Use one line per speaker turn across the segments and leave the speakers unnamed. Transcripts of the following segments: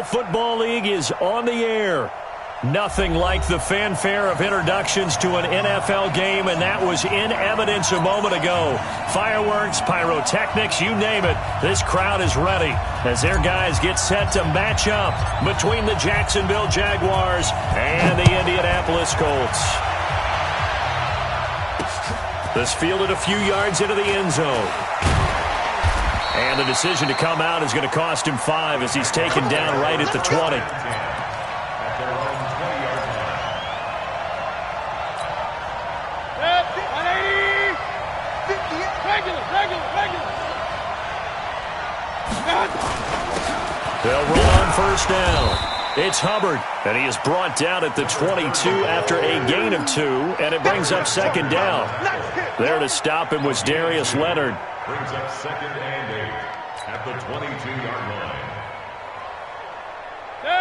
Football League is on the air. Nothing like the fanfare of introductions to an NFL game, and that was in evidence a moment ago. Fireworks, pyrotechnics, you name it. This crowd is ready as their guys get set to match up between the Jacksonville Jaguars and the Indianapolis Colts. This fielded a few yards into the end zone. And the decision to come out is going to cost him 5 as he's taken down right at the 20. They'll run on first down. It's Hubbard, and he is brought down at the 22 after a gain of 2, and it brings up second down. There to stop him was Darius Leonard.
Brings up second and 8 at the 22-yard line.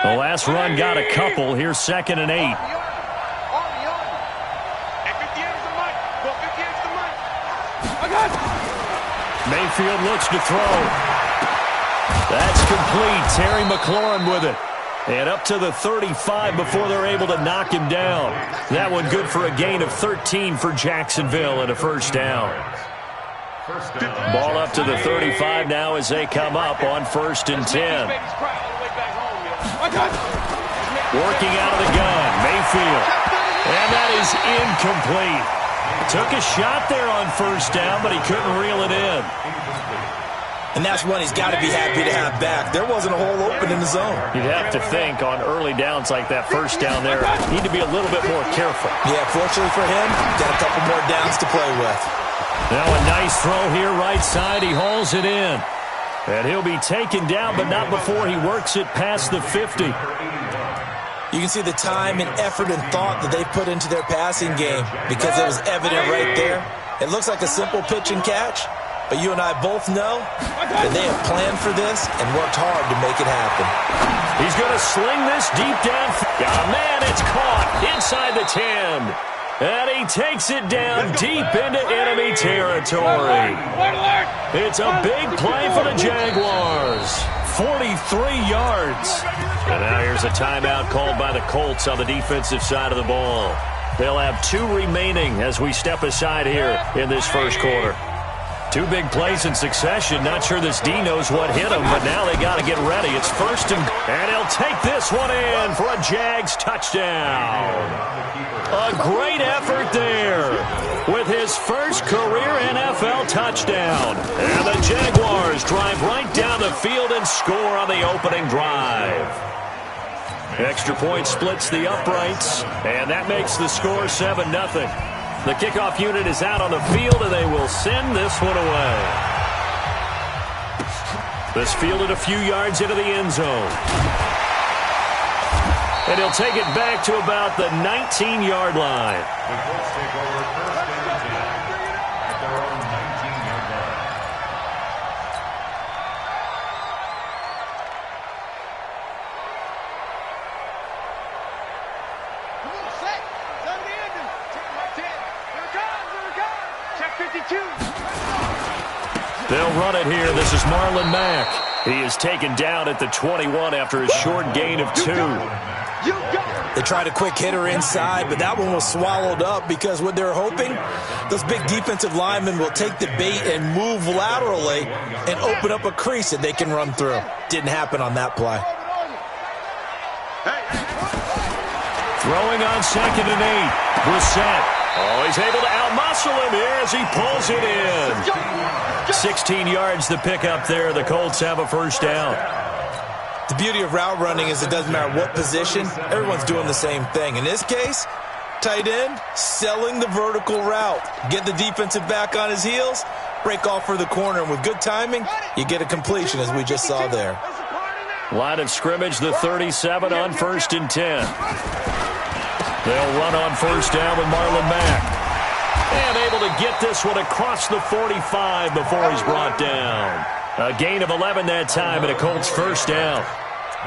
The last run got a couple. Here's second and 8. Mayfield looks to throw. That's complete. Terry McLaurin with it. And up to the 35 before they're able to knock him down. That one good for a gain of 13 for Jacksonville and a first down. Ball up to the 35 now as they come up on first and 10. Working out of the gun, Mayfield. And that is incomplete. Took a shot there on first down, but he couldn't reel it in.
And that's one he's got to be happy to have back. There wasn't a hole open in the zone.
You'd have to think on early downs like that first down there, need to be a little bit more careful.
Yeah, fortunately for him, got a couple more downs to play with.
Now a nice throw here, right side. He hauls it in. And he'll be taken down, but not before he works it past the 50.
You can see the time and effort and thought that they put into their passing game because it was evident right there. It looks like a simple pitch and catch, but you and I both know that they have planned for this and worked hard to make it happen.
He's going to sling this deep down. Oh, man, it's caught inside the 10. And he takes it down deep into enemy territory. It's a big play for the Jaguars. 43 yards. And now here's a timeout called by the Colts on the defensive side of the ball. They'll have 2 remaining as we step aside here in this first quarter. 2 big plays in succession. Not sure this D knows what hit him, but now they got to get ready. It's first and he'll take this one in for a Jags touchdown. A great effort there with his first career NFL touchdown. And the Jaguars drive right down the field and score on the opening drive. Extra point splits the uprights, and that makes the score 7-0. The kickoff unit is out on the field, and they will send this one away. This fielded a few yards into the end zone. And he'll take it back to about the 19-yard line.
The Colts take over first and 10 at their own 19-yard line.
Come on, set. Set the engine. Check my 10. Here it comes. Here it comes. Check 52.
They'll run it here. This is Marlon Mack. He is taken down at the 21 after a short gain of 2.
They tried a quick hitter inside, but that one was swallowed up because what they're hoping, those big defensive linemen will take the bait and move laterally and open up a crease that they can run through. Didn't happen on that play.
Throwing on second and 8. Brissett. Oh, he's able to outmuscle him here as he pulls it in. 16 yards to pick up there. The Colts have a first down.
The beauty of route running is it doesn't matter what position, everyone's doing the same thing. In this case, tight end, selling the vertical route. Get the defensive back on his heels, break off for the corner, and with good timing, you get a completion as we just saw there.
Line of scrimmage, the 37 on first and 10. They'll run on first down with Marlon Mack. And able to get this one across the 45 before he's brought down. A gain of 11 that time and a Colts first down.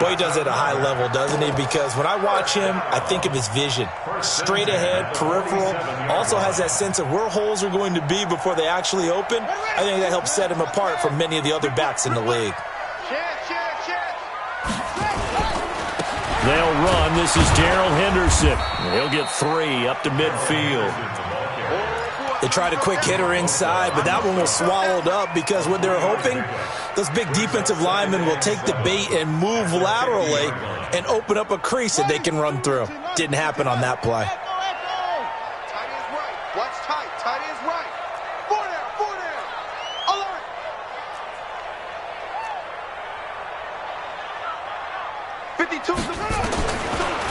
Boy, he does it at a high level, doesn't he? Because when I watch him, I think of his vision. Straight ahead, peripheral. Also has that sense of where holes are going to be before they actually open. I think that helps set him apart from many of the other backs in the league.
Check, check, check.
They'll run. This is Darrell Henderson. He'll get 3 up to midfield.
They tried a quick hitter inside, but that one was swallowed up because what they're hoping, those big defensive linemen will take the bait and move laterally and open up a crease that they can run through. Didn't happen on that play.
Tight end's right. Watch tight. Tight end's right. 4 down. 4 down. Alert.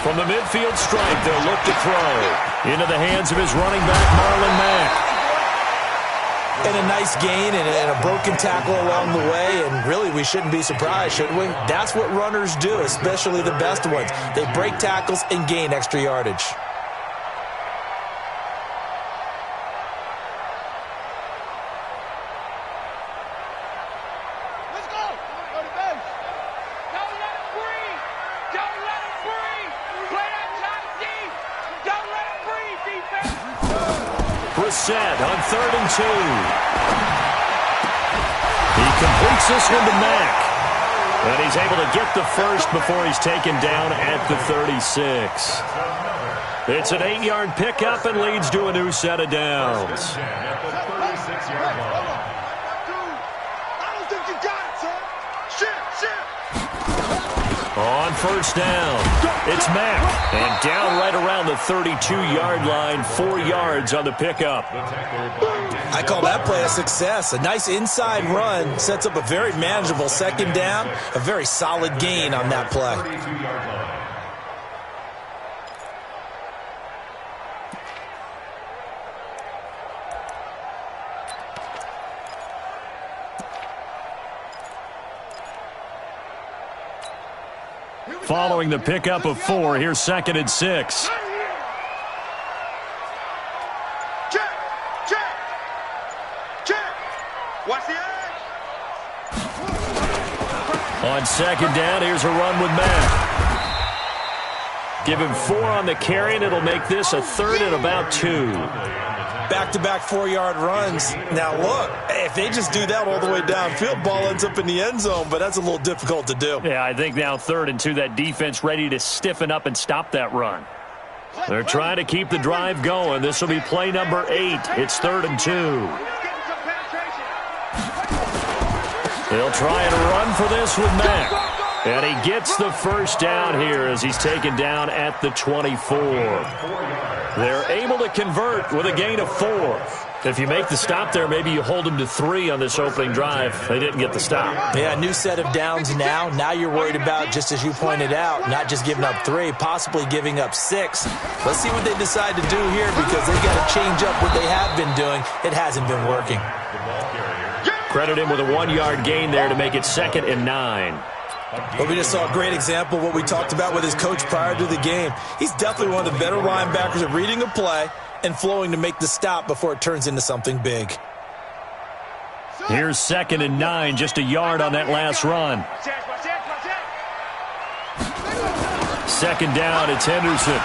From the midfield stripe, they'll look to throw. Into the hands of his running back, Marlon Mack.
And a nice gain and a broken tackle along the way, and really we shouldn't be surprised, should we? That's what runners do, especially the best ones. They break tackles and gain extra yardage.
Let's go. Go to base. Don't let him breathe. Don't let him breathe. Play that tight deep. Don't let him breathe, defense.
Brissett on 3rd and 2. He completes this one to Mack. And he's able to get the first before he's taken down at the 36. It's an 8-yard pickup and leads to a new set of downs.
At the 36-yard line.
I don't think you got it, son. Shit.
On 1st down, it's Mack. And down right around the 32-yard line, 4 yards on the pickup.
I call that play a success. A nice inside run sets up a very manageable 2nd down, a very solid gain on that play.
32-yard line.
Following the pickup of 4, here's 2nd and 6.
Check. Watch the edge.
On 2nd down, here's a run with Mack. Give him 4 on the carry, and it'll make this a 3rd and about 2.
Back-to-back 4-yard runs. Now, look, if they just do that all the way downfield, ball ends up in the end zone, but that's a little difficult to do.
Yeah, I think now 3rd and 2, that defense ready to stiffen up and stop that run. They're trying to keep the drive going. This will be play number 8. It's 3rd and 2. They'll try and run for this with Mack. And he gets the first down here as he's taken down at the 24. They're able to convert with a gain of 4. If you make the stop there, maybe you hold them to 3 on this opening drive. They didn't get the stop.
Yeah, new set of downs now. Now you're worried about, just as you pointed out, not just giving up 3, possibly giving up 6. Let's see what they decide to do here because they've got to change up what they have been doing. It hasn't been working.
Credit him with a 1-yard gain there to make it 2nd and 9.
But we just saw a great example of what we talked about with his coach prior to the game. He's definitely one of the better linebackers at reading a play and flowing to make the stop before it turns into something big.
Here's 2nd and 9, just a yard on that last run. 2nd down, it's Henderson.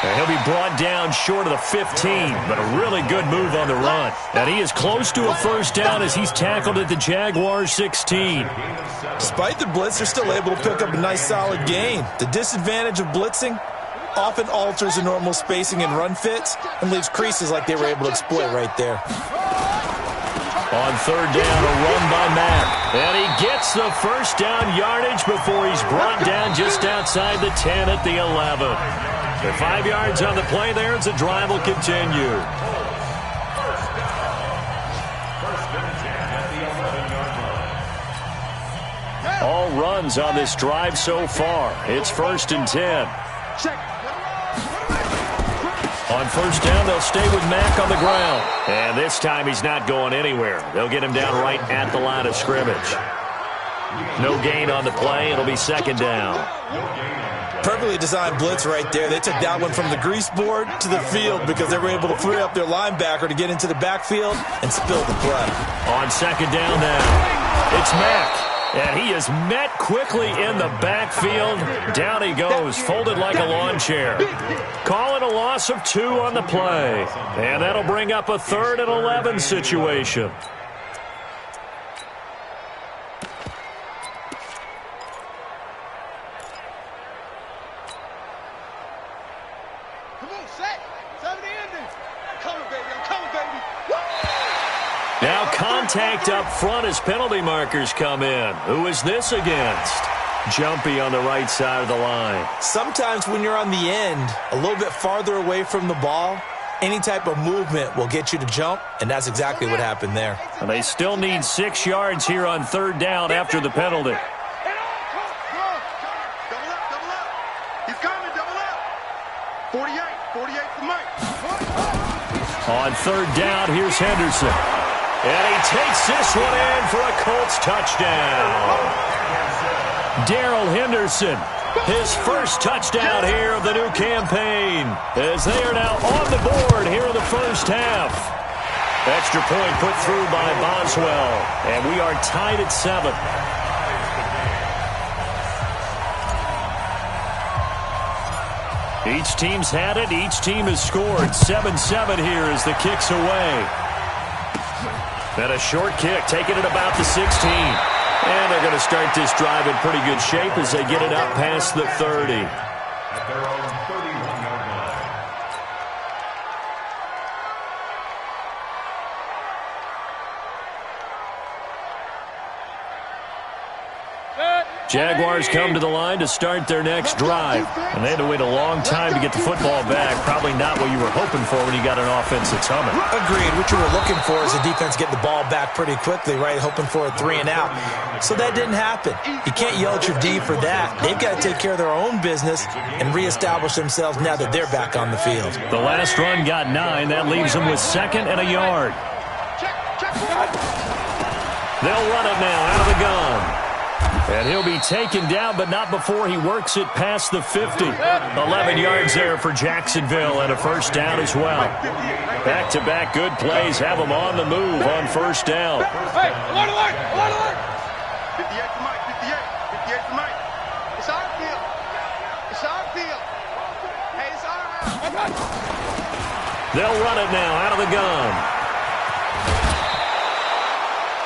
And he'll be brought down short of the 15, but a really good move on the run. And he is close to a first down as he's tackled at the Jaguars 16.
Despite the blitz, they're still able to pick up a nice solid gain. The disadvantage of blitzing often alters the normal spacing and run fits and leaves creases like they were able to exploit right there.
On 3rd down, a run by Mack. And he gets the first down yardage before he's brought down just outside the 10 at the 11. With 5 yards on the play there as the drive will continue. All runs on this drive so far. It's 1st and 10. On 1st down, they'll stay with Mack on the ground. And this time he's not going anywhere. They'll get him down right at the line of scrimmage. No gain on the play. It'll be 2nd down.
Perfectly designed blitz right there. They took that one from the grease board to the field because they were able to free up their linebacker to get into the backfield and spill the play.
On 2nd down now, it's Mack. And he is met quickly in the backfield. Down he goes, folded like a lawn chair. Call it a loss of 2 on the play. And that'll bring up a 3rd and 11 situation. Now contact up front as penalty markers come in. Who is this against? Jumpy on the right side of the line.
Sometimes when you're on the end, a little bit farther away from the ball, any type of movement will get you to jump, and that's exactly what happened there.
And they still need 6 yards here on 3rd down after the penalty.
Double up. He's coming, double up. 48 for Mike.
On 3rd down, here's Henderson. And he takes this one in for a Colts touchdown. Darrell Henderson, his first touchdown here of the new campaign, as they are now on the board here in the first half. Extra point put through by Boswell, and we are tied at 7. Each team's had it. Each team has scored. 7-7 here as the kick's away. And a short kick, taking it about the 16. And they're going to start this drive in pretty good shape as they get it up past the 30.
At their own 31-yard line.
Jaguars come to the line to start their next drive. And they had to wait a long time to get the football back. Probably not what you were hoping for when you got an offense that's humming.
Agreed. What you were looking for is the defense getting the ball back pretty quickly, right? Hoping for a 3 and out. So that didn't happen. You can't yell at your D for that. They've got to take care of their own business and reestablish themselves now that they're back on the field.
The last run got 9. That leaves them with 2nd and a yard. They'll run it now out of the gun. And he'll be taken down, but not before he works it past the 50. 11 yards there for Jacksonville and a first down as well. Back-to-back good plays have them on the move on first down.
Hey, alert! 58 for Mike, 58 for Mike. It's our field. Hey, it's our house.
They'll run it now out of the gun.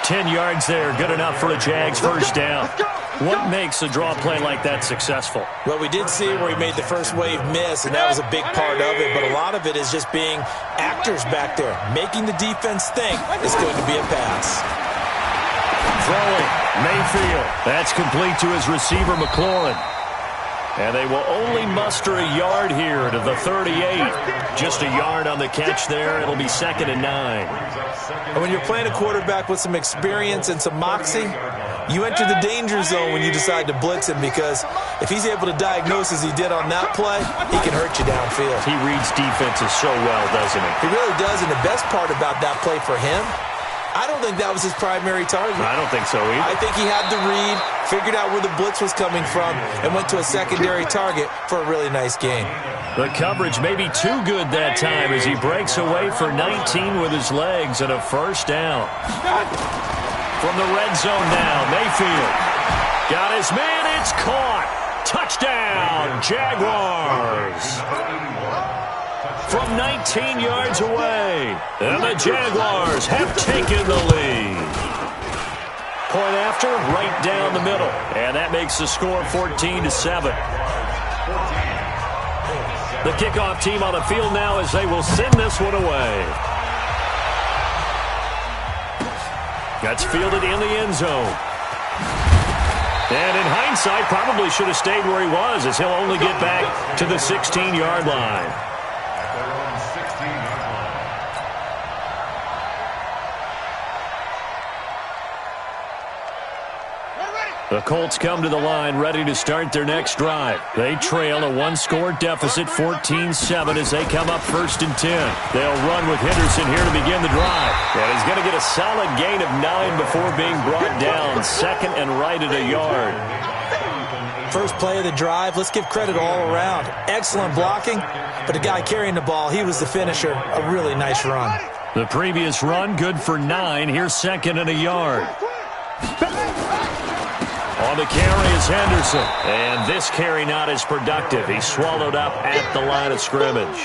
10 yards there, good enough for a Jags first down. What makes a draw play like that successful?
Well, we did see where he made the first wave miss, and that was a big part of it, but a lot of it is just being actors back there, making the defense think it's going to be a pass.
Throwing, Mayfield. That's complete to his receiver, McLaurin. And they will only muster a yard here to the 38. Just a yard on the catch there. It'll be 2nd and 9.
And when you're playing a quarterback with some experience and some moxie, you enter the danger zone when you decide to blitz him, because if he's able to diagnose as he did on that play, he can hurt you downfield.
He reads defenses so well, doesn't he?
He really does, and the best part about that play for him, I don't think that was his primary target.
I don't think so either.
I think he had the read, figured out where the blitz was coming from, and went to a secondary target for a really nice gain.
The coverage may be too good that time as he breaks away for 19 with his legs and a first down. From the red zone now, Mayfield. Got his man, it's caught. Touchdown, Jaguars. From 19 yards away, and the Jaguars have taken the lead. Point after, right down the middle, and that makes the score 14-7. The kickoff team on the field now as they will send this one away. That's fielded in the end zone. And in hindsight, probably should have stayed where he was, as he'll only get back to the 16-yard line.
At their own 16-yard line.
The Colts come to the line ready to start their next drive. They trail a one-score deficit, 14-7, as they come up 1st and 10. They'll run with Henderson here to begin the drive. And he's going to get a solid gain of 9 before being brought down. 2nd and right at a yard.
First play of the drive, let's give credit all around. Excellent blocking, but the guy carrying the ball, he was the finisher. A really nice run.
The previous run, good for 9. Here's 2nd and a yard. On the carry is Henderson. And this carry not as productive. He's swallowed up at the line of scrimmage.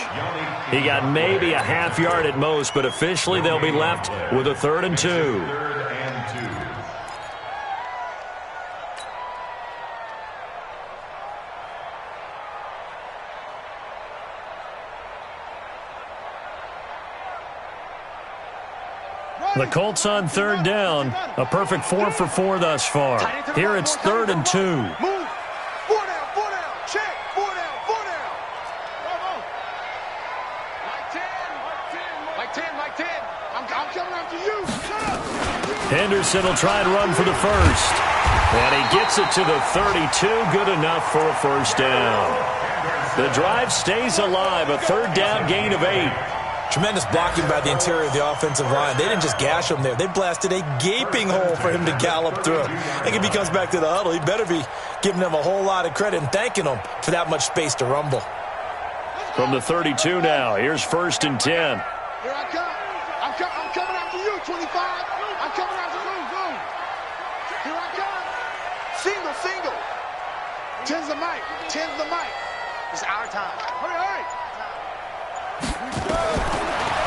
He got maybe a half yard at most, but officially they'll be left with a 3rd and 2.
3rd and 2.
The Colts on third down. A perfect 4 for 4 thus far. Here it's 3rd and 2.
Move. 4 down. Check. 4 down. Mike 10. I'm coming after you. Shut up.
Henderson will try and run for the first. And he gets it to the 32. Good enough for a first down. The drive stays alive. A 3rd down gain of 8.
Tremendous blocking by the interior of the offensive line. They didn't just gash him there. They blasted a gaping hole for him to gallop through. I think if he comes back to the huddle, he better be giving them a whole lot of credit and thanking them for that much space to rumble.
From the 32 now, here's 1st and 10.
Here I come. I'm coming after you, 25. I'm coming after you. Here I come. Single. 10's the mic. It's our time. Hurry.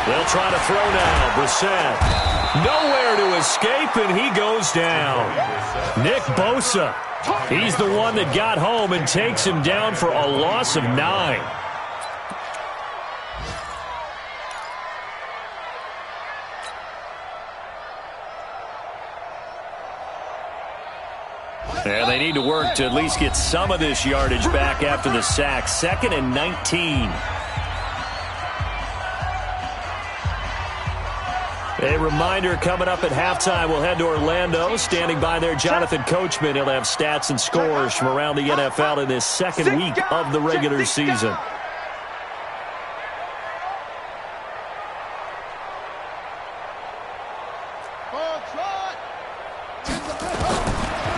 They'll try to throw now. Brissett. Nowhere to escape, and he goes down. Nick Bosa. He's the one that got home and takes him down for a loss of 9. And they need to work to at least get some of this yardage back after the sack. 2nd and 19. A reminder, coming up at halftime, we'll head to Orlando. Standing by there, Jonathan Coachman. He'll have stats and scores from around the NFL in this 2nd week of the regular season.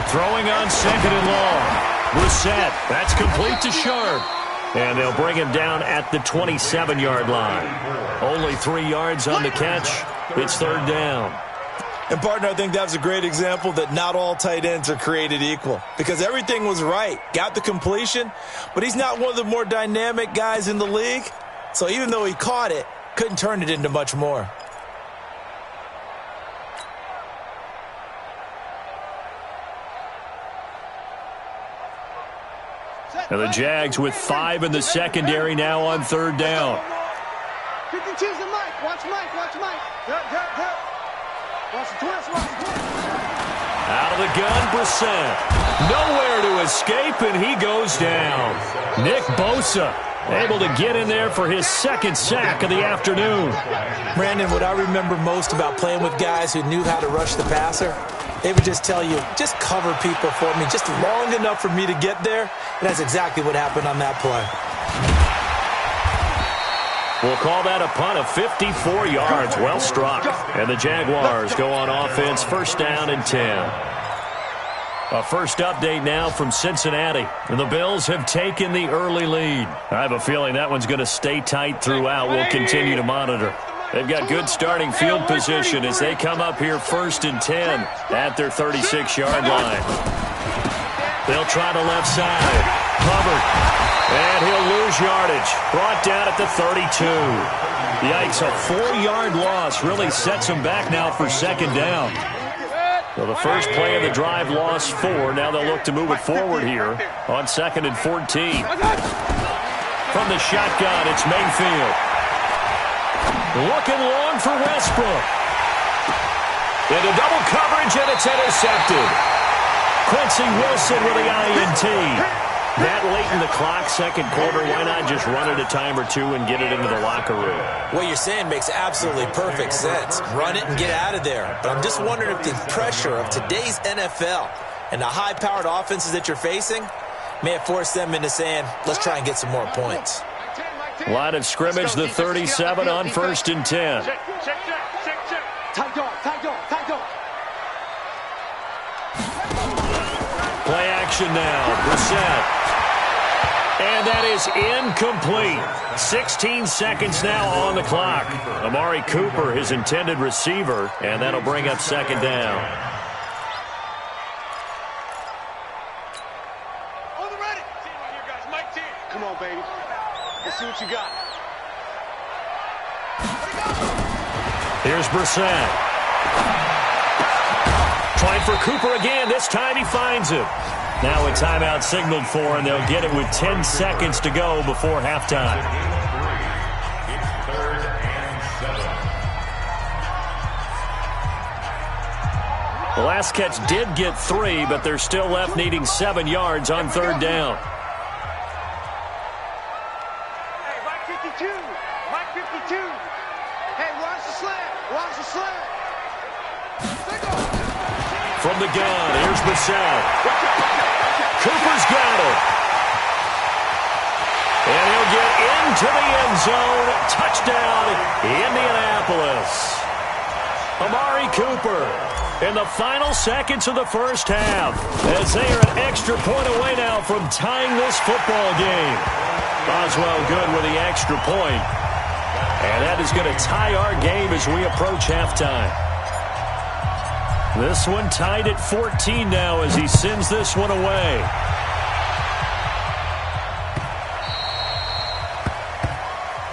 Throwing on 2nd and long. Brissett, that's complete to Sharp. And they'll bring him down at the 27-yard line. Only 3 yards on the catch. It's 3rd down.
And, partner, I think that was a great example that not all tight ends are created equal. Because everything was right. Got the completion, but he's not one of the more dynamic guys in the league. So even though he caught it, couldn't turn it into much more.
And the Jags with 5 in the secondary now on 3rd down.
52's the Mike. Watch Mike. Yep. Watch the twist.
Out of the gun, Brissett. Nowhere to escape, and he goes down. Nick Bosa able to get in there for his 2nd sack of the afternoon.
Brandon, what I remember most about playing with guys who knew how to rush the passer, they would just tell you, just cover people for me, just long enough for me to get there. And that's exactly what happened on that play.
We'll call that a punt of 54 yards. Well struck. And the Jaguars go on offense, 1st down and 10. A first update now from Cincinnati. And the Bills have taken the early lead. I have a feeling that one's going to stay tight throughout. We'll continue to monitor. They've got good starting field position as they come up here 1st and 10 at their 36-yard line. They'll try the left side. Hubbard. And he'll lose yardage. Brought down at the 32. Yikes, a 4-yard loss really sets him back now for 2nd down. So the first play of the drive lost 4. Now they'll look to move it forward here on 2nd and 14. From the shotgun, it's Mayfield. Looking long for Westbrook. Into double coverage, and it's intercepted. Quincy Wilson with the INT. That late in the clock, 2nd quarter, why not just run it a time or 2 and get it into the locker room?
What you're saying makes absolutely perfect sense. Run it and get out of there. But I'm just wondering if the pressure of today's NFL and the high-powered offenses that you're facing may have forced them into saying, let's try and get some more points.
Line of scrimmage, the 37 on 1st and 10.
Check. Tight dog.
Play action now. Brissett. And that is incomplete. 16 seconds now on the clock. Amari Cooper, his intended receiver, and that'll bring up 2nd down.
On the ready. Right here, guys. Mike 10. Come on, baby. Let's see what you got.
Here's Brissett. Trying for Cooper again. This time he finds it. Now a timeout signaled for, and they'll get it with 10 seconds to go before halftime. The last catch did get 3, but they're still left needing 7 yards on third down.
Hey, Mike 52. Mike 52. Hey, watch the slant. Watch the slant.
From the gun, here's Bissell. Cooper's got it. And he'll get into the end zone. Touchdown, Indianapolis. Amari Cooper in the final seconds of the first half, as they are an extra point away now from tying this football game. Boswell good with the extra point. And that is going to tie our game as we approach halftime. This one tied at 14 now as he sends this one away.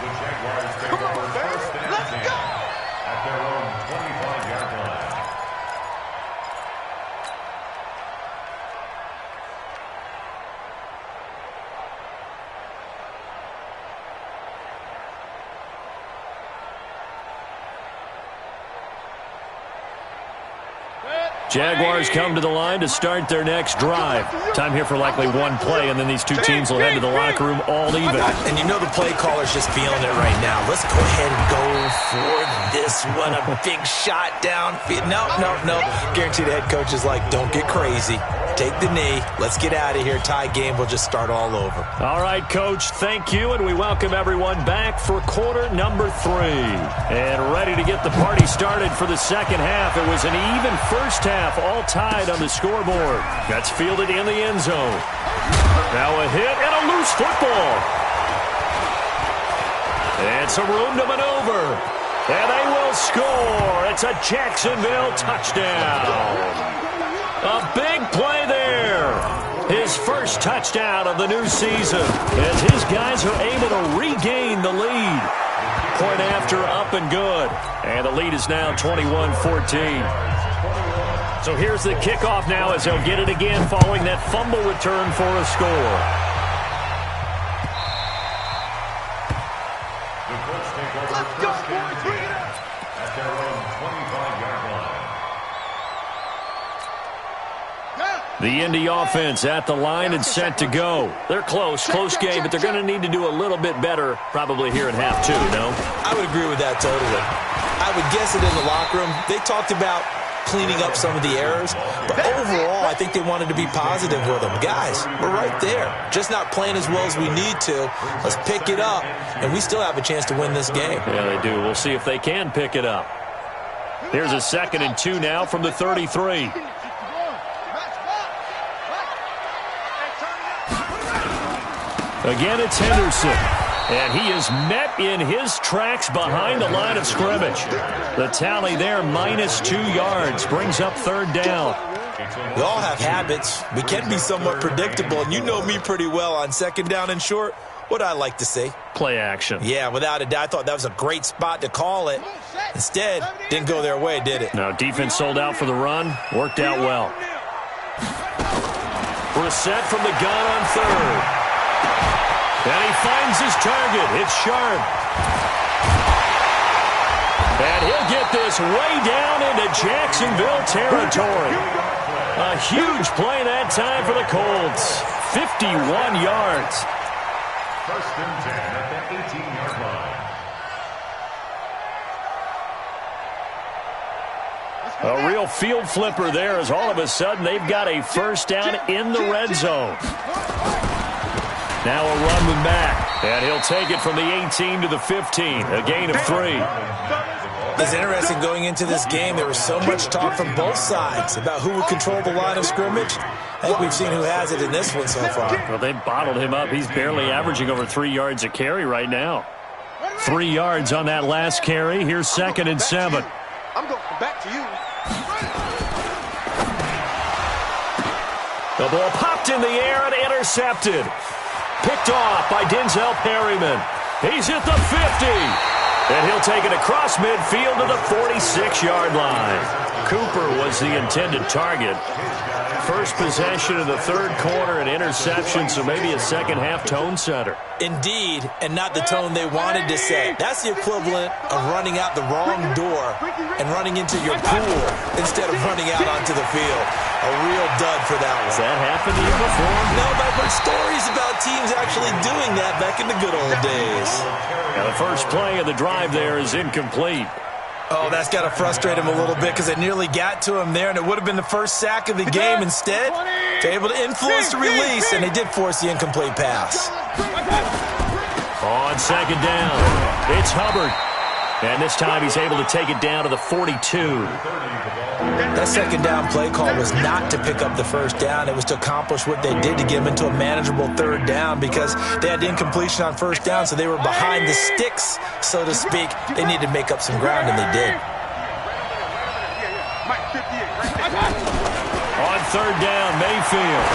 The Jaguars take over first and 10 at their own 25-yard line.
Jaguars come to the line to start their next drive. Time here for likely one play, and then these two teams will head to the locker room all even.
And you know the play caller's just feeling it right now. Let's go ahead and go for this one. A big shot downfield. No. Guarantee the head coach is like, don't get crazy. Take the knee. Let's get out of here. Tie game. We'll just start all over.
All right, Coach, thank you, and we welcome everyone back for quarter number 3. And ready to get the party started for the second half. It was an even first half, all tied on the scoreboard. That's fielded in the end zone. Now a hit and a loose football. It's a room to maneuver. And they will score. It's a Jacksonville touchdown. A big play there. His first touchdown of the new season as his guys are able to regain the lead. Point after up and good. And the lead is now 21-14. So here's the kickoff now as they'll get it again following that fumble return for a score.
The Colts take over first and 10 at their own 25-yard line.
The Indy offense at the line and set to go. They're close game, but they're going to need to do a little bit better probably here in half 2, no?
I would agree with that totally. I would guess it in the locker room. They talked about cleaning up some of the errors, but overall, I think they wanted to be positive with them. Guys, we're right there. Just not playing as well as we need to. Let's pick it up, and we still have a chance to win this game.
Yeah, they do. We'll see if they can pick it up. Here's a 2nd and 2 now from the 33. Again, it's Henderson. And he is met in his tracks behind the line of scrimmage. The tally there, -2 yards, brings up third down.
We all have habits. We can be somewhat predictable, and you know me pretty well on 2nd down and short. What I like to see?
Play action.
Yeah, without a doubt, I thought that was a great spot to call it. Instead, didn't go their way, did it?
No, defense sold out for the run. Worked out well. Brissett from the gun on third. And he finds his target. It's Sharp. And he'll get this way down into Jacksonville territory. A huge play that time for the Colts. 51 yards.
First and 10 at the 18-yard line.
A real field flipper there as all of a sudden they've got a first down in the red zone. Now a run with Mack, and he'll take it from the 18 to the 15, a gain of 3.
It's interesting going into this game. There was so much talk from both sides about who would control the line of scrimmage. I think we've seen who has it in this one so far.
Well, they've bottled him up. He's barely averaging over 3 yards a carry right now. 3 yards on that last carry. Here's 2nd and 7.
I'm going back to you.
The ball popped in the air and intercepted. Picked off by Denzel Perryman. He's at the 50. And he'll take it across midfield to the 46-yard line. Cooper was the intended target. first possession of the third quarter, an interception, so maybe a second-half tone setter.
Indeed, and not the tone they wanted to set. That's the equivalent of running out the wrong door and running into your pool instead of running out onto the field. A real dud for that one.
Has that happened to you before?
No, but I've heard stories about teams actually doing that back in the good old days.
Now the first play of the drive there is incomplete.
Oh, that's got to frustrate him a little bit because it nearly got to him there, and it would have been the first sack of the game. Instead, they're able to influence the release, and they did force the incomplete pass.
On second down, it's Hubbard. And this time he's able to take it down to the 42.
That second down play call was not to pick up the first down. It was to accomplish what they did to get them into a manageable third down because they had incompletion on first down, so they were behind the sticks, so to speak. They needed to make up some ground, and they did.
On third down, Mayfield.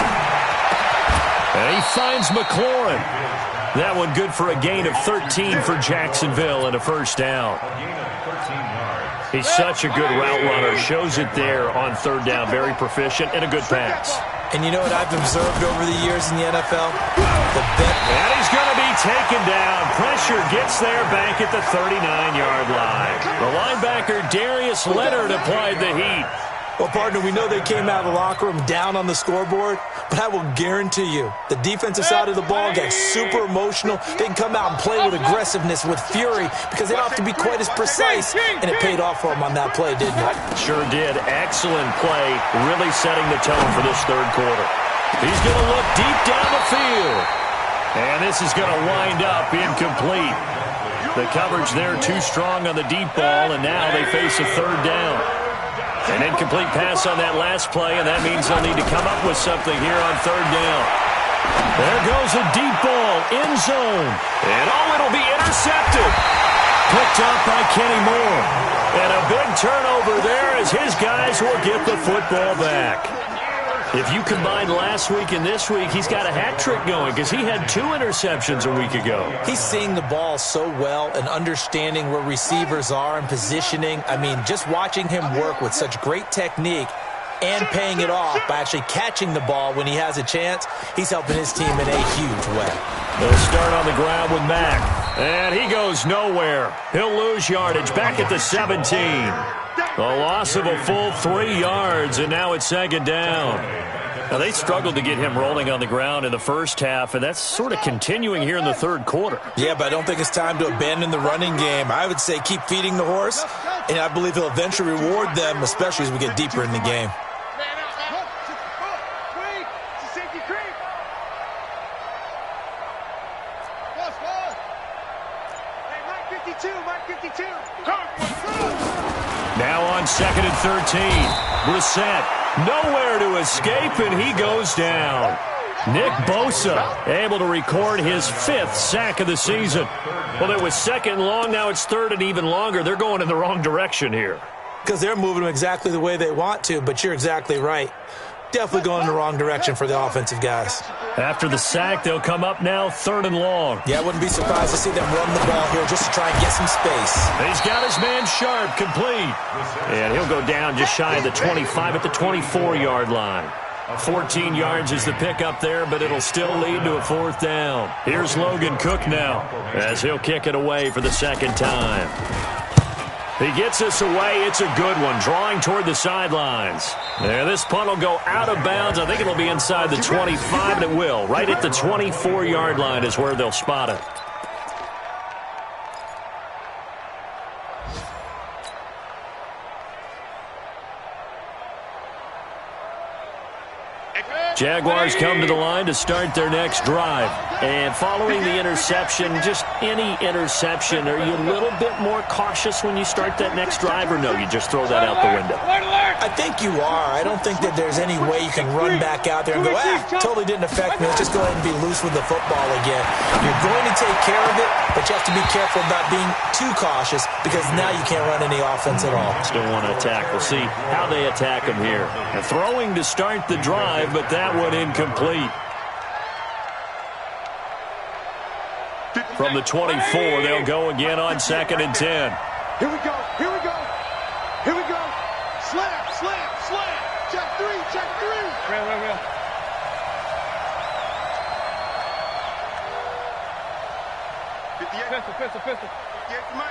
And he finds McLaurin. That one good for a gain of 13 for Jacksonville and a first down. He's such a good route runner. Shows it there on third down. Very proficient and a good pass.
And you know what I've observed over the years in the NFL?
And he's going to be taken down. Pressure gets there back at the 39-yard line. The linebacker, Darius Leonard, applied the heat.
Well, partner, we know they came out of the locker room down on the scoreboard, but I will guarantee you the defensive side of the ball got super emotional. They can come out and play with aggressiveness, with fury, because they don't have to be quite as precise, and it paid off for them on that play, didn't it?
Sure did. Excellent play, really setting the tone for this third quarter. He's going to look deep down the field, and this is going to wind up incomplete. The coverage there too strong on the deep ball, and now they face a third down. An incomplete pass on that last play, and that means they'll need to come up with something here on third down. There goes a deep ball, end zone. And it'll be intercepted. Picked up by Kenny Moore. And a big turnover there as his guys will get the football back. If you combine last week and this week, he's got a hat trick going because he had 2 interceptions a week ago.
He's seeing the ball so well and understanding where receivers are and positioning. I mean, just watching him work with such great technique and paying it off by actually catching the ball when he has a chance, he's helping his team in a huge way.
They'll start on the ground with Mack. And he goes nowhere. He'll lose yardage back at the 17. A loss of a full 3 yards, and now it's second down. Now, they struggled to get him rolling on the ground in the first half, and that's sort of continuing here in the third quarter.
Yeah, but I don't think it's time to abandon the running game. I would say keep feeding the horse, and I believe he'll eventually reward them, especially as we get deeper in the game.
Now on second and 13. Brissett nowhere to escape, and he goes down. Nick Bosa able to record his 5th sack of the season. Well, it was second and long. Now it's third and even longer. They're going in the wrong direction here.
Because they're moving them exactly the way they want to, but you're exactly right. Definitely going in the wrong direction for the offensive guys.
After the sack, they'll come up now third and long.
Yeah, I wouldn't be surprised to see them run the ball here just to try and get some space.
He's got his man Sharp complete. And he'll go down just shy of the 25 at the 24-yard line. 14 yards is the pickup there, but it'll still lead to a 4th down. Here's Logan Cook now as he'll kick it away for the second time. He gets this away. It's a good one, drawing toward the sidelines. There, this punt will go out of bounds. I think it'll be inside the 25, and it will. Right at the 24-yard line is where they'll spot it. Jaguars come to the line to start their next drive. And following the interception, just any interception, are you a little bit more cautious when you start that next drive, or no, you just throw that out the window?
I think you are. I don't think that there's any way you can run back out there and go, totally didn't affect me. Let's just go ahead and be loose with the football again. You're going to take care of it, but you have to be careful about being too cautious because now you can't run any offense at all.
Still want to attack. We'll see how they attack them here. And throwing to start the drive, but that one incomplete. From the 24, they'll go again on second and 10.
Here we go. Here we go. Here we go. Slam, slam, slam. Check 3, check 3. Pistol. Get the mic.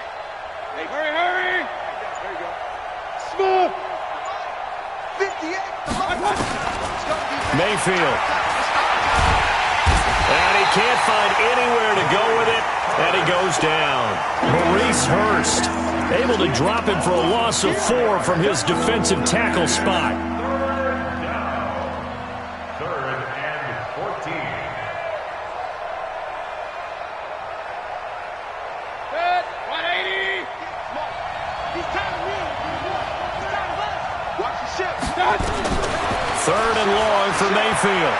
Hey, hurry. There you go. Smooth. 58.
Mayfield. And he can't find anywhere to go with it, and he goes down. Maurice Hurst able to drop him for a loss of 4 from his defensive tackle spot.
Third and 14.
Good. 180. He's tired of me. He's tired of us. Watch the ship.
Third and long for Mayfield.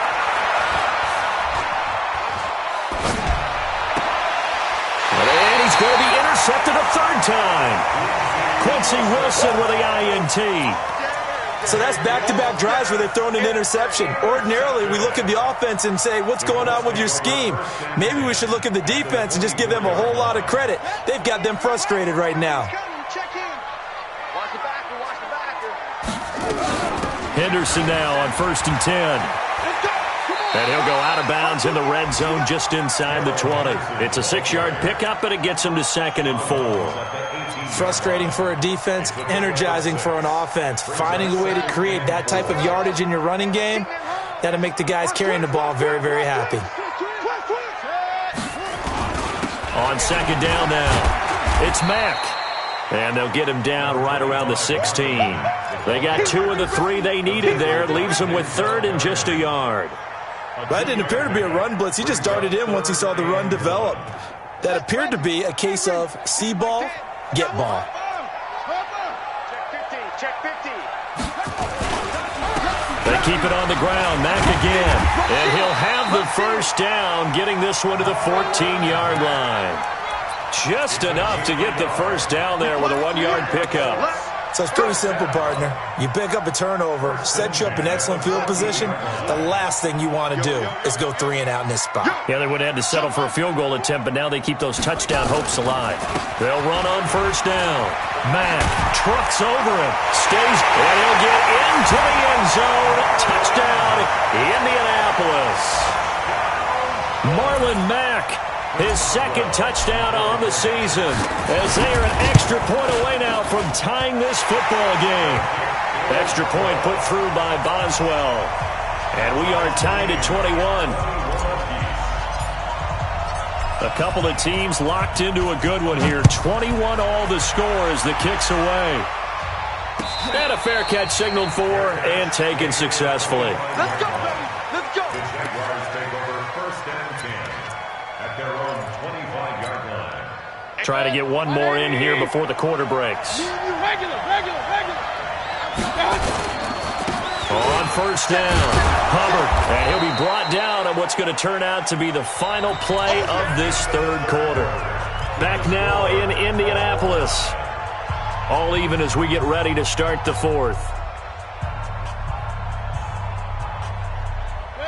And he's going to be intercepted a third time. Quincy Wilson with the INT.
So that's back-to-back drives where they've thrown an interception. Ordinarily, we look at the offense and say, what's going on with your scheme? Maybe we should look at the defense and just give them a whole lot of credit. They've got them frustrated right now.
Check in. Watch the backer.
Henderson now on 1st and 10. And he'll go out of bounds in the red zone just inside the 20. It's a 6-yard pickup, but it gets him to 2nd and 4.
Frustrating for a defense, energizing for an offense. Finding a way to create that type of yardage in your running game, that'll make the guys carrying the ball very, very happy.
On 2nd down now, it's Mack. And they'll get him down right around the 16. They got 2 of the 3 they needed there. Leaves them with 3rd and just a yard.
That didn't appear to be a run blitz. He just darted in once he saw the run develop. That appeared to be a case of see ball, get ball.
Check 50.
They keep it on the ground. Mack again. And he'll have the first down, getting this one to the 14-yard line. Just enough to get the first down there with a 1-yard pickup.
So it's pretty simple, partner. You pick up a turnover, set you up in excellent field position. The last thing you want to do is go 3 and out in this spot.
Yeah, they would have had to settle for a field goal attempt, but now they keep those touchdown hopes alive. They'll run on 1st down. Mack trucks over him, stays, and he'll get into the end zone. Touchdown, Indianapolis. Marlon Mack, his 2nd touchdown on the season, as they are an extra point away now from tying this football game. Extra point put through by Boswell. And we are tied at 21. A couple of teams locked into a good one here. 21 all the score as the kick's away. And a fair catch signaled for and taken successfully.
Let's go, baby. Let's go.
The Jaguars take over 1st and 10 at their own 25-yard line.
Try to get one more in here before the quarter breaks.
Regular.
On 1st down, Hubbard, and he'll be brought down on what's going to turn out to be the final play of this 3rd quarter. Back now in Indianapolis. All even as we get ready to start the 4th.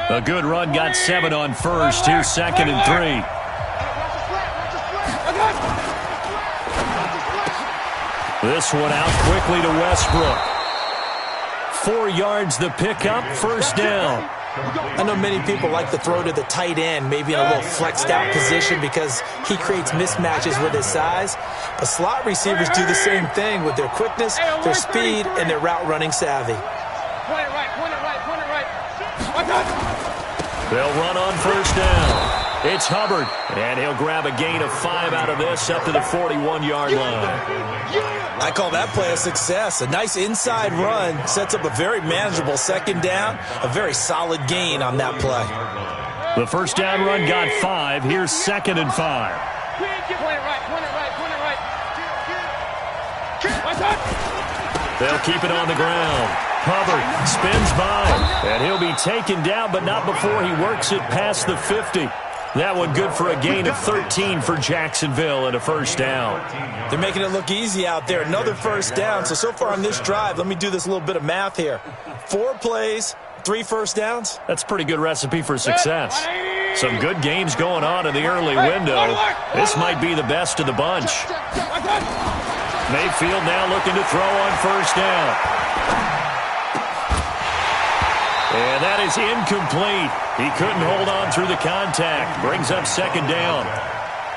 A good run got 7 on 1st. Here's 2nd and 3. This one out quickly to Westbrook. 4 yards the pickup, 1st down.
I know many people like to throw to the tight end, maybe in a little flexed out position because he creates mismatches with his size. But slot receivers do the same thing with their quickness, their speed, and their route running savvy.
Point it right.
They'll run on 1st down. It's Hubbard, and he'll grab a gain of 5 out of this up to the 41-yard line.
I call that play a success. A nice inside run sets up a very manageable 2nd down, a very solid gain on that play.
The 1st down run got 5. Here's 2nd and 5.
Point it right.
They'll keep it on the ground. Hubbard spins by, and he'll be taken down, but not before he works it past the 50. That one good for a gain of 13 for Jacksonville and a 1st down.
They're making it look easy out there. Another 1st down. So far on this drive, let me do this little bit of math here. 4 plays, 3 1st downs.
That's a pretty good recipe for success. Some good games going on in the early window. This might be the best of the bunch. Mayfield now looking to throw on 1st down. And that is incomplete. He couldn't hold on through the contact. Brings up 2nd down.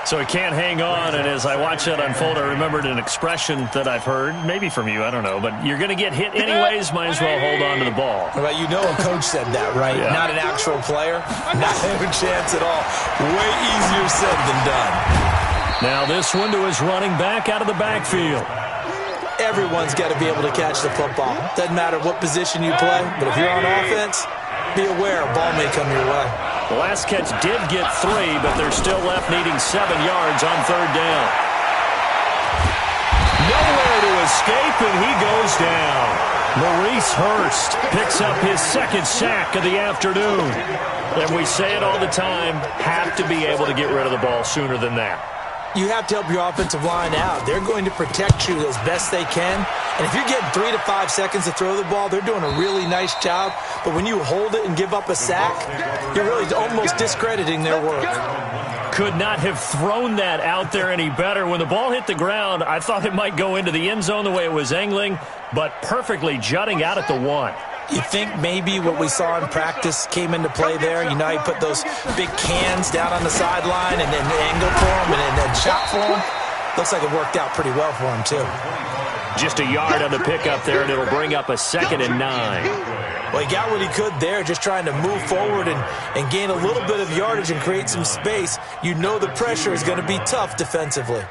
So he can't hang on, and as I watch that unfold, I remembered an expression that I've heard, maybe from you, I don't know, but you're going to get hit anyways, might as well hold on to the ball.
Well, you know a coach said that, right?
Yeah.
Not an actual player. Not a chance at all. Way easier said than done.
Now this one to his running back out of the backfield.
Everyone's got to be able to catch the football. Doesn't matter what position you play, but if you're on offense, be aware a ball may come your way.
The last catch did get 3, but they're still left needing 7 yards on 3rd down. Nowhere to escape, and he goes down. Maurice Hurst picks up his 2nd sack of the afternoon. And we say it all the time, have to be able to get rid of the ball sooner than that.
You have to help your offensive line out. They're going to protect you as best they can. And if you're getting 3 to 5 seconds to throw the ball, they're doing a really nice job. But when you hold it and give up a sack, you're really almost discrediting their work.
Could not have thrown that out there any better. When the ball hit the ground, I thought it might go into the end zone the way it was angling, but perfectly jutting out at the 1.
You think maybe what we saw in practice came into play there? You know, he put those big cans down on the sideline and then angle for him and then shot for him. Looks like it worked out pretty well for him, too.
Just a yard on the pickup there, and it'll bring up a 2nd and 9.
Well, he got what he could there, just trying to move forward and gain a little bit of yardage and create some space. You know the pressure is going to be tough defensively.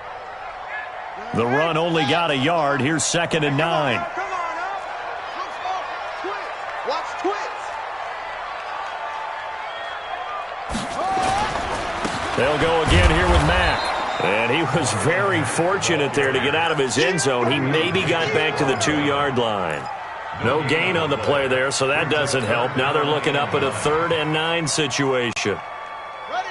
The run only got a yard. Here's 2nd and 9. They'll go again here with Mack. And he was very fortunate there to get out of his end zone. He maybe got back to the 2-yard line. No gain on the play there, so that doesn't help. Now they're looking up at a 3rd and 9 situation.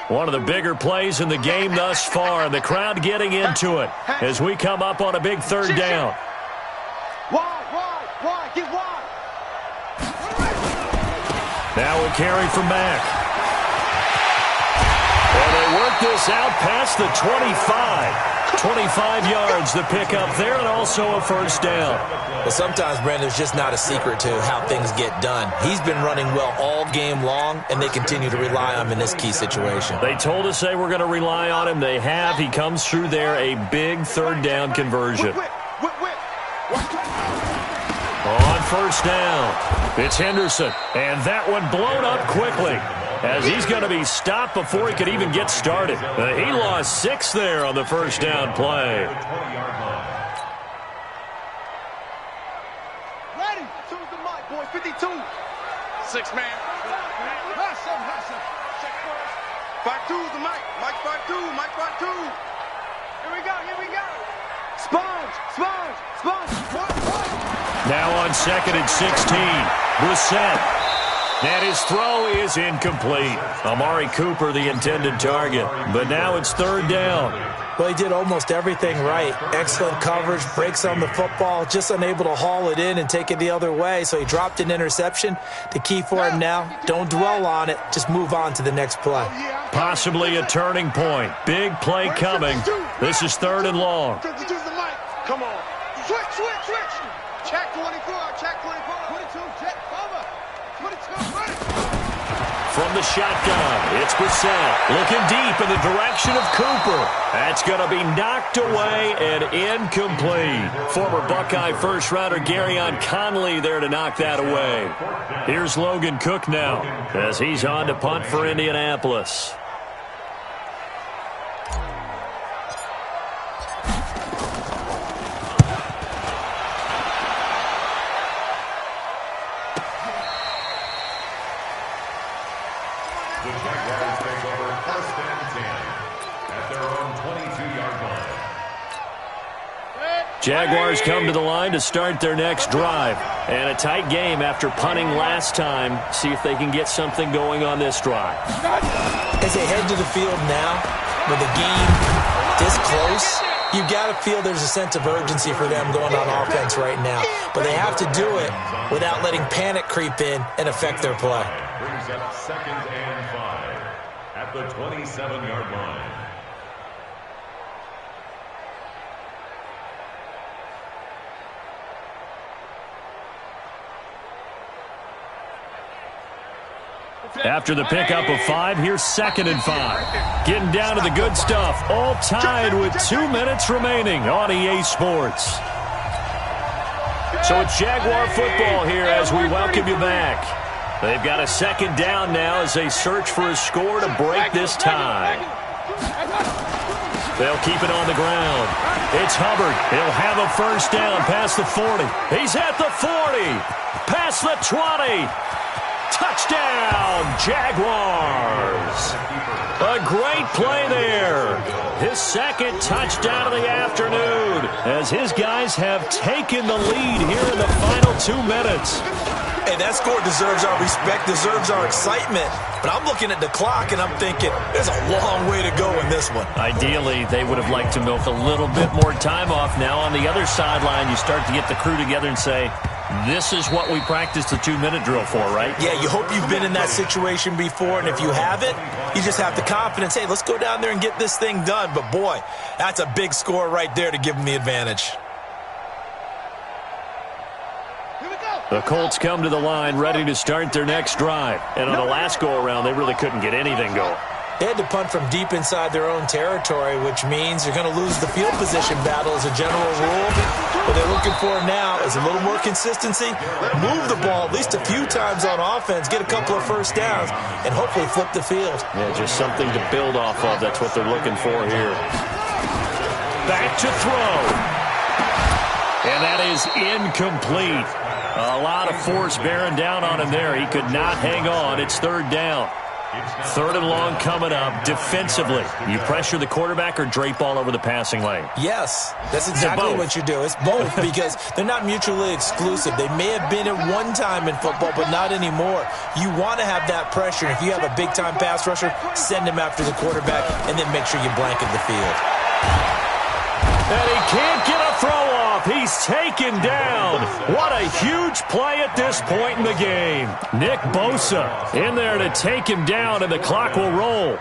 One of the bigger plays in the game thus far, and the crowd getting into it as we come up on a big 3rd down. Now a carry from Mack. And they work this out past the 25. 25 yards to pick up there, and also a 1st down.
Well, sometimes, Brandon, there's just not a secret to how things get done. He's been running well all game long, and they continue to rely on him in this key situation.
They told us they were going to rely on him. They have. He comes through there, a big 3rd down conversion. On 1st down, it's Henderson, and that one blown up quickly, as he's going to be stopped before he could even get started. He lost 6 there on the 1st down play.
Ready? Choose the mic, boys. 52. 6 man. Check first. 5-2's the mic. Mike 5-2. Mike 5-2. Here we go. Here we go. Sponge. Sponge. Sponge.
Now on 2nd and 16, Brissett. And his throw is incomplete. Amari Cooper, the intended target. But now it's 3rd down.
Well, he did almost everything right. Excellent coverage, breaks on the football, just unable to haul it in and take it the other way. So he dropped an interception. The key for him now, don't dwell on it. Just move on to the next play.
Possibly a turning point. Big play coming. This is 3rd and long.
Come on. Switch. Check 24. Check 24. 22. Check cover. 22.
From the shotgun, it's Brissett looking deep in the direction of Cooper. That's going to be knocked away and incomplete. Former Buckeye first-rounder Garyon Conley there to knock that away. Here's Logan Cook now as he's on to punt for Indianapolis. Jaguars come to the line to start their next drive. And a tight game after punting last time. See if they can get something going on this drive.
As they head to the field now, with the game this close, you've got to feel there's a sense of urgency for them going on offense right now. But they have to do it without letting panic creep in and affect their play.
Brings up 2nd and 5 at the 27-yard line.
After the pickup of 5, here's 2nd and 5. Getting down to the good stuff. All tied with 2 minutes remaining on EA Sports. So it's Jaguar football here as we welcome you back. They've got a 2nd down now as they search for a score to break this tie. They'll keep it on the ground. It's Hubbard. He'll have a 1st down past the 40. He's at the 40. Past the 20. Touchdown, Jaguars. A great play there. His 2nd touchdown of the afternoon as his guys have taken the lead here in the final 2 minutes.
Hey, that score deserves our respect, deserves our excitement. But I'm looking at the clock, and I'm thinking there's a long way to go in this one.
Ideally, they would have liked to milk a little bit more time off. Now, on the other sideline, you start to get the crew together and say, this is what we practiced the 2-minute drill for, right?
Yeah, you hope you've been in that situation before, and if you haven't, you just have the confidence, hey, let's go down there and get this thing done. But, boy, that's a big score right there to give them the advantage.
The Colts come to the line ready to start their next drive. And on the last go-around, they really couldn't get anything going.
They had to punt from deep inside their own territory, which means you're going to lose the field position battle as a general rule. What they're looking for now is a little more consistency, move the ball at least a few times on offense, get a couple of 1st downs, and hopefully flip the field.
Yeah, just something to build off of. That's what they're looking for here. Back to throw. And that is incomplete. A lot of force bearing down on him there. He could not hang on. It's 3rd down. 3rd and long coming up. Defensively, you pressure the quarterback or drape all over the passing lane?
Yes, that's exactly what you do. It's both because they're not mutually exclusive. They may have been at one time in football, but not anymore. You want to have that pressure. If you have a big-time pass rusher, send him after the quarterback, and then make sure you blanket the field.
And he can't get a throw off. He's taken down. What a huge play at this point in the game. Nick Bosa in there to take him down, and the clock will roll.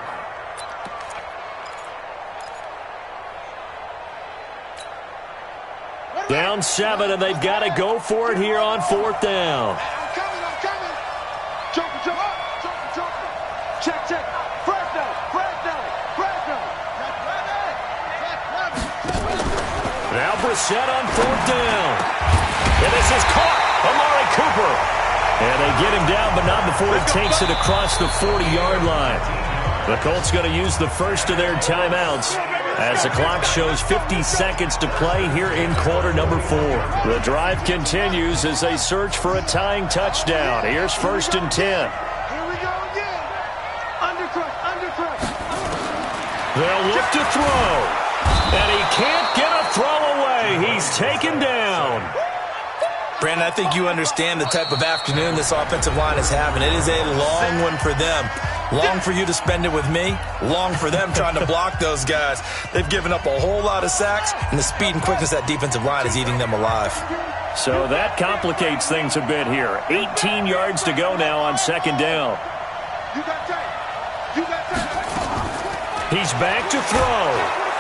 Down 7, and they've got to go for it here on 4th down.
I'm coming. Jump. Check. Fresh down.
Now Brissett on 4th down. And this is caught. Amari Cooper. And they get him down, but not before he takes it across the 40-yard line. The Colts going to use the first of their timeouts as the clock shows 50 seconds to play here in quarter number 4. The drive continues as they search for a tying touchdown. Here's 1st and 10.
Here we go again. Undercrush.
They'll look to throw. And he can't get a throw away. He's taken down.
Brandon, I think you understand the type of afternoon this offensive line is having. It is a long one for them. Long for you to spend it with me. Long for them trying to block those guys. They've given up a whole lot of sacks, and the speed and quickness of that defensive line is eating them alive.
So that complicates things a bit here. 18 yards to go now on 2nd down.
You got time.
He's back to throw.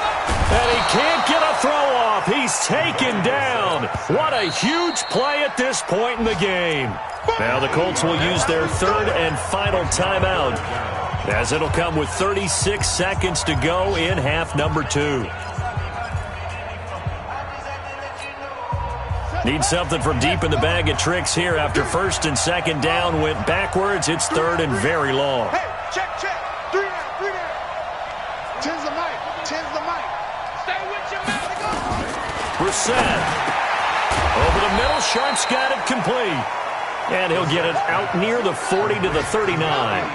And he can't get a throw off. He's taken down. What a huge play at this point in the game. Now the Colts will use their 3rd and final timeout, as it'll come with 36 seconds to go in half number 2. Need something from deep in the bag of tricks here after 1st and 2nd down went backwards. It's 3rd and very long.
Hey, check. 3 down. Tens the mic. Stay with your man.
Brissett. Over the middle, Sharp's got it complete. And he'll get it out near the 40 to the 39.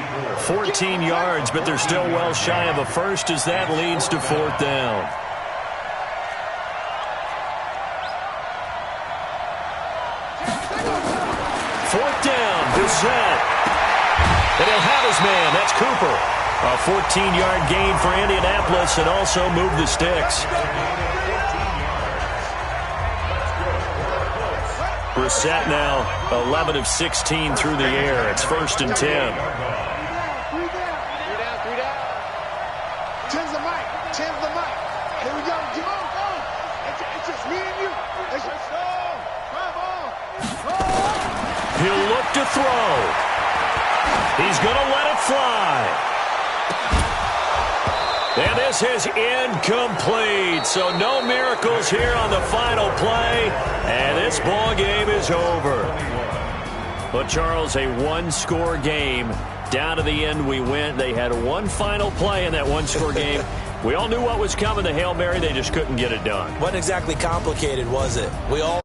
14 yards, but they're still well shy of a first as that leads to 4th down. Fourth down, Brissett. And he'll have his man. That's Cooper. A 14-yard gain for Indianapolis and also move the sticks. Brissett now 11 of 16 through the air. It's 1st and 10.
3 down. Tens the mic. Here we go. It's just me and you.
He'll look to throw. He's going to let it fly. And this is incomplete. So no miracles here on the final play. And this ball game is over. But, Charles, a one-score game. Down to the end we went. They had one final play in that one-score game. We all knew what was coming. The Hail Mary, they just couldn't get it done.
Wasn't exactly complicated, was it? We all